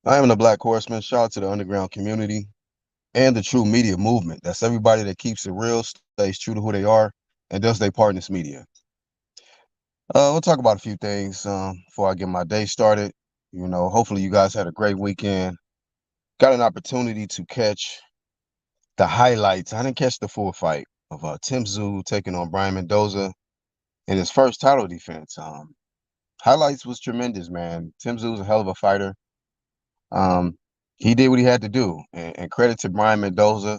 I am the Black Horseman. Shout out to the underground community and the true media movement. That's everybody that keeps it real, stays true to who they are, and does their part in this media. We'll talk about a few things before I get my day started. Hopefully you guys had a great weekend. Got an opportunity to catch the highlights. I didn't catch the full fight of Tim Tszyu taking on Brian Mendoza in his first title defense. Highlights was tremendous, man. Tim Tszyu was a hell of a fighter. Um, he did what he had to do, and credit to Brian Mendoza.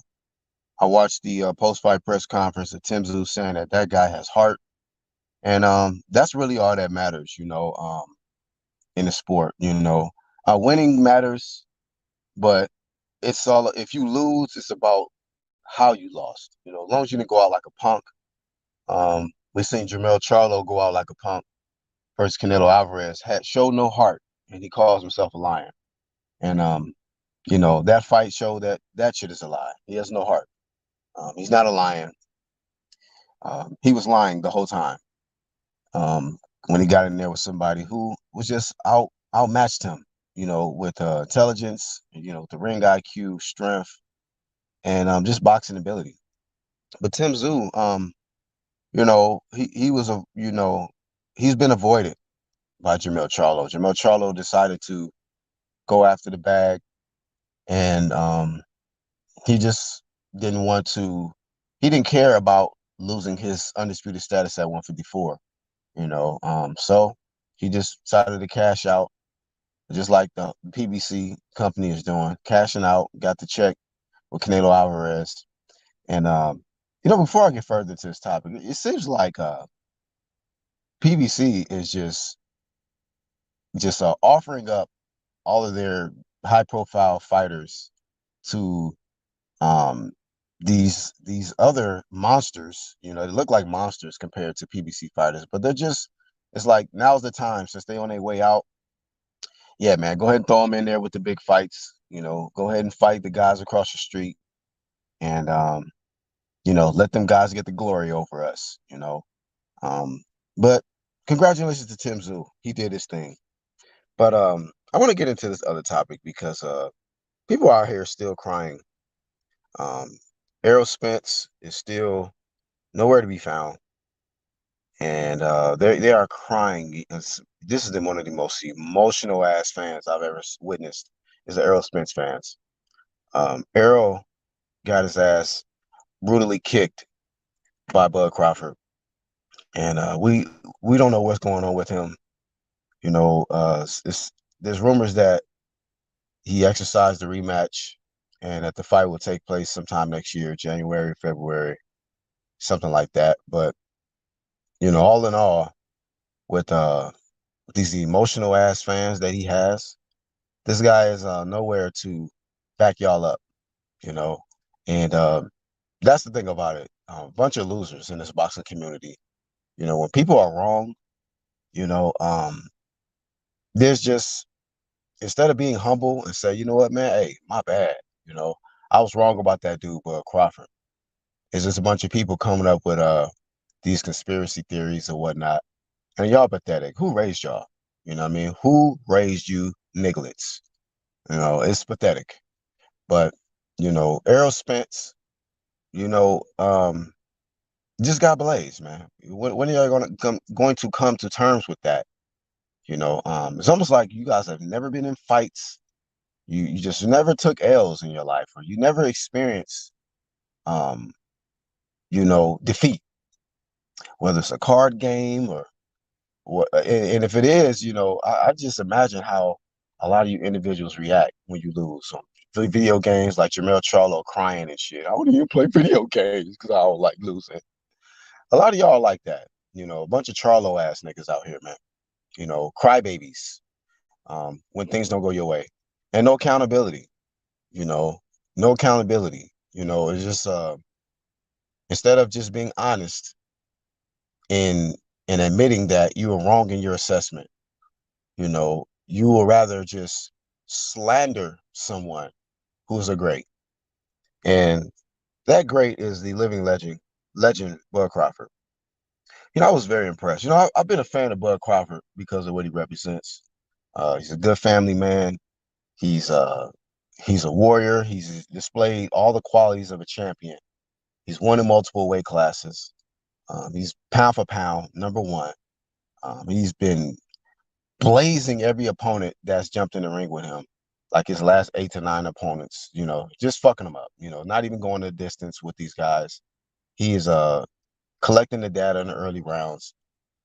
I watched the post-fight press conference of Tim Tszyu saying that that guy has heart, and that's really all that matters, in the sport. Winning matters, but it's all if you lose, it's about how you lost. As long as you didn't go out like a punk. We seen Jermell Charlo go out like a punk versus Canelo Alvarez. Had showed no heart, and he calls himself a lion. And that fight showed that that shit is a lie. He has no heart. He's not a lion. He was lying the whole time. When he got in there with somebody who was just outmatched him, with intelligence, the ring IQ, strength, and just boxing ability. But Tim Tszyu, he was he's been avoided by Jermell Charlo. Jermell Charlo decided to go after the bag, and he just didn't want to. He didn't care about losing his undisputed status at 154. So he just decided to cash out, just like the PBC company is doing, cashing out, got the check with Canelo Alvarez. And before I get further to this topic, it seems like PBC is just offering up all of their high profile fighters to um these other monsters. They look like monsters compared to PBC fighters, but it's like now's the time since they on their way out. Yeah, man, go ahead and throw them in there with the big fights. Go ahead and fight the guys across the street, and let them guys get the glory over us. Um, but congratulations to Tim Tszyu. He did his thing. But I want to get into this other topic because people out here still crying. Um, Errol Spence is still nowhere to be found, and they are crying. This is one of the most emotional ass fans I've ever witnessed. Is the Errol Spence fans. Errol got his ass brutally kicked by Bud Crawford, and we don't know what's going on with him. There's rumors that he exercised the rematch, and that the fight will take place sometime next year, January, February, something like that. But all in all, with these emotional ass fans that he has, this guy is nowhere to back y'all up. You know, and that's the thing about it. A bunch of losers in this boxing community. When people are wrong, you know, um, there's just instead of being humble and say, you know what, man, hey, my bad. You know, I was wrong about that dude, but Crawford. It's just a bunch of people coming up with these conspiracy theories or whatnot. And y'all pathetic. Who raised y'all? You know what I mean? Who raised you nigglets? It's pathetic. But, Errol Spence, you know, um, just got blazed, man. When are y'all going to come to terms with that? It's almost like you guys have never been in fights. You just never took L's in your life, or you never experienced um, defeat, whether it's a card game or what. And if it is, I just imagine how a lot of you individuals react when you lose. So video games like Jamel Charlo crying and shit. I wouldn't even play video games because I don't like losing. A lot of y'all like that. A bunch of Charlo ass niggas out here, man. Crybabies when things don't go your way, and no accountability. You know, no accountability. It's just instead of just being honest in and admitting that you were wrong in your assessment, you will rather just slander someone who's a great. And that great is the living legend Bud Crawford. I was very impressed. I've been a fan of Bud Crawford because of what he represents. He's a good family man. He's uh he's a warrior. He's displayed all the qualities of a champion. He's won in multiple weight classes. He's pound for pound number one. He's been blazing every opponent that's jumped in the ring with him, like his last 8 to 9 opponents. Just fucking them up. Not even going the distance with these guys. He is collecting the data in the early rounds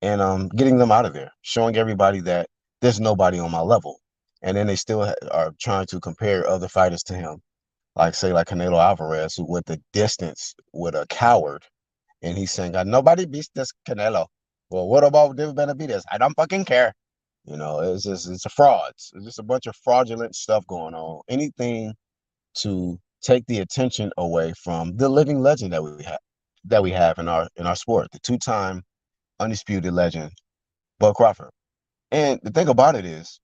and getting them out of there, showing everybody that there's nobody on my level. And then they still are trying to compare other fighters to him, like say like Canelo Alvarez, who went the distance with a coward, and he's saying, "Nobody beats this Canelo." Well, what about David Benavidez? I don't fucking care. It's a fraud. It's just a bunch of fraudulent stuff going on. Anything to take the attention away from the living legend that we have in our sport, the two-time undisputed legend, Bud Crawford. And the thing about it is,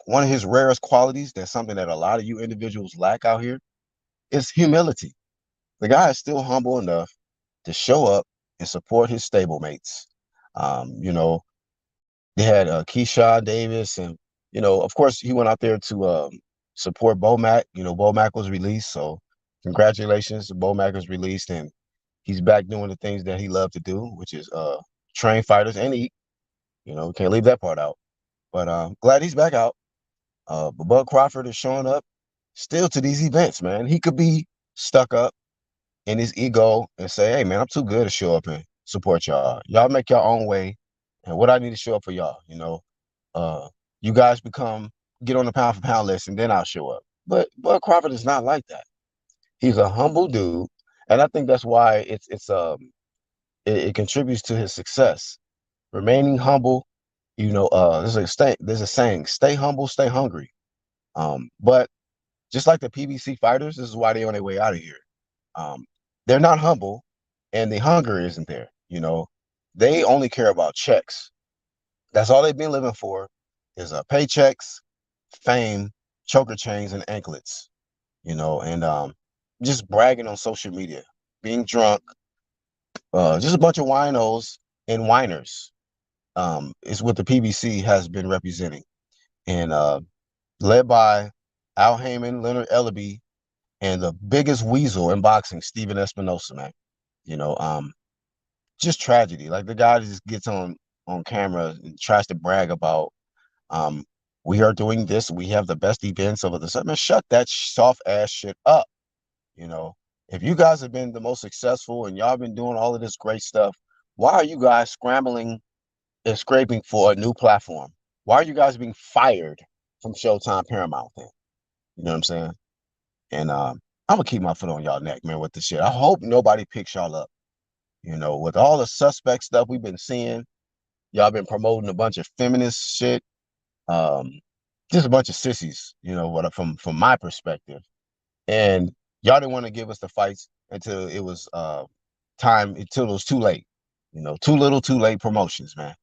one of his rarest qualities, that's something that a lot of you individuals lack out here, is humility. The guy is still humble enough to show up and support his stablemates. You know, they had Keyshawn Davis, and of course, he went out there to support Bo Mack. Bo Mack was released, so congratulations, Bo Mack was released, and he's back doing the things that he loved to do, which is train fighters and eat. We can't leave that part out. But glad he's back out. But Bud Crawford is showing up still to these events, man. He could be stuck up in his ego and say, "Hey, man, I'm too good to show up and support y'all. Y'all make your own way, and what I need to show up for y'all. Uh, you guys get on the pound for pound list, and then I'll show up." But Bud Crawford is not like that. He's a humble dude, and I think that's why it contributes to his success. Remaining humble, there's a saying: "Stay humble, stay hungry." But just like the PBC fighters, this is why they're on their way out of here. Um, they're not humble, and the hunger isn't there. They only care about checks. That's all they've been living for is paychecks, fame, choker chains, and anklets. And just bragging on social media, being drunk, just a bunch of winos and whiners is what the PBC has been representing, and led by Al Heyman, Leonard Ellaby, and the biggest weasel in boxing, Steven Espinosa, man. You know, um, just tragedy. Like the guy just gets on camera and tries to brag about, um, we are doing this. We have the best events over the summer. Shut that soft ass shit up. You know, if you guys have been the most successful and y'all been doing all of this great stuff, why are you guys scrambling and scraping for a new platform? Why are you guys being fired from Showtime Paramount then? You know what I'm saying? And I'm gonna keep my foot on y'all neck, man, with this shit. I hope nobody picks y'all up. With all the suspect stuff we've been seeing, y'all been promoting a bunch of feminist shit, um, just a bunch of sissies. What from my perspective, and y'all didn't want to give us the fights until it was time, until it was too late. Too little, too late promotions, man.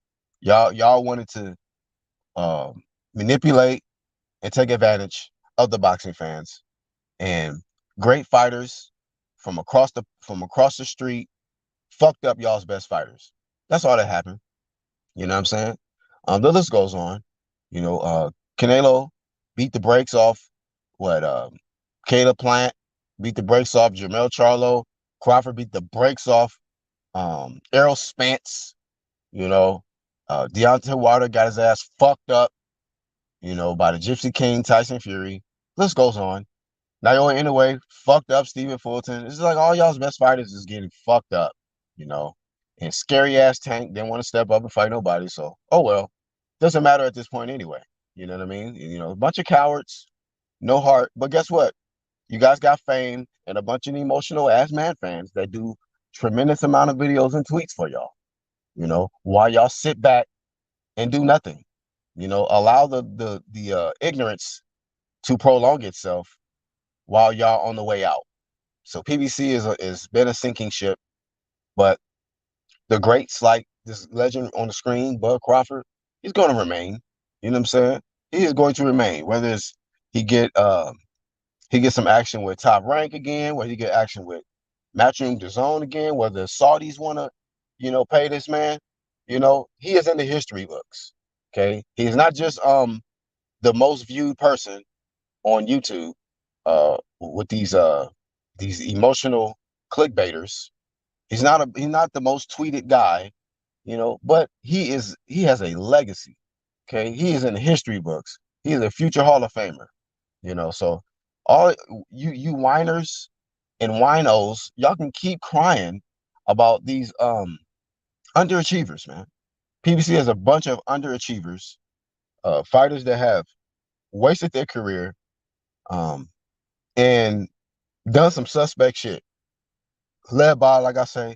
Y'all wanted to manipulate and take advantage of the boxing fans, and great fighters from across the street fucked up y'all's best fighters. That's all that happened. You know what I'm saying? The list goes on. Canelo beat the brakes off what Caleb Plant, beat the brakes off Jermell Charlo. Crawford beat the brakes off Errol Spence. Deontay Wilder got his ass fucked up, by the Gypsy King Tyson Fury. List goes on. Naoya Inoue fucked up Stephen Fulton. It's like all y'all's best fighters is getting fucked up, you know. And scary ass Tank didn't want to step up and fight nobody. So, oh well. Doesn't matter at this point anyway. You know what I mean? A bunch of cowards, no heart. But guess what? You guys got fame and a bunch of emotional ass man fans that do tremendous amount of videos and tweets for y'all. While y'all sit back and do nothing. Allow the ignorance to prolong itself while y'all on the way out. So PBC is been a sinking ship, but the greats like this legend on the screen, Bud Crawford, he's going to remain. You know what I'm saying? He is going to remain. Whether it's he get he gets some action with Top Rank again, whether he get action with Matchroom DAZN again, whether the Saudis want to, pay this man, he is in the history books. Okay, he's not just the most viewed person on YouTube with these emotional clickbaiters. He's not the most tweeted guy, but he has a legacy. Okay, he is in the history books. He is a future Hall of Famer. So all you whiners and winos, y'all can keep crying about these underachievers, man. PBC has a bunch of underachievers, fighters that have wasted their career, um, and done some suspect shit, led by, like I say,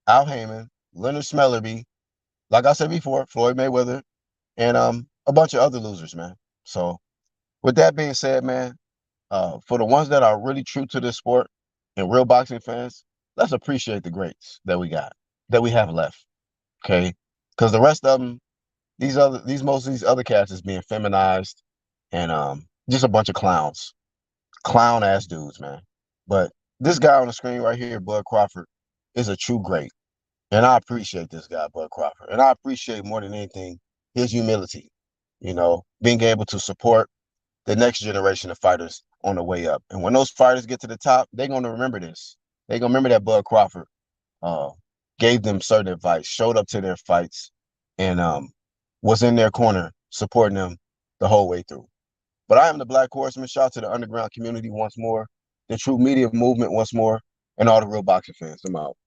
Al Heyman, Leonard Smellerby, like I said before, Floyd Mayweather, and a bunch of other losers, man. So with that being said, man, for the ones that are really true to this sport and real boxing fans, let's appreciate the greats that we got, that we have left. Okay, because the rest of them, most of these other cats is being feminized and just a bunch of clowns, clown ass dudes, man. But this guy on the screen right here, Bud Crawford, is a true great. And I appreciate this guy, Bud Crawford. And I appreciate more than anything his humility, being able to support the next generation of fighters on the way up. And when those fighters get to the top, they're going to remember this. They're going to remember that Bud Crawford uh, gave them certain advice, showed up to their fights, and was in their corner supporting them the whole way through. But I am the Black Horseman. Shout out to the underground community once more, the true media movement once more, and all the real boxing fans. I'm out.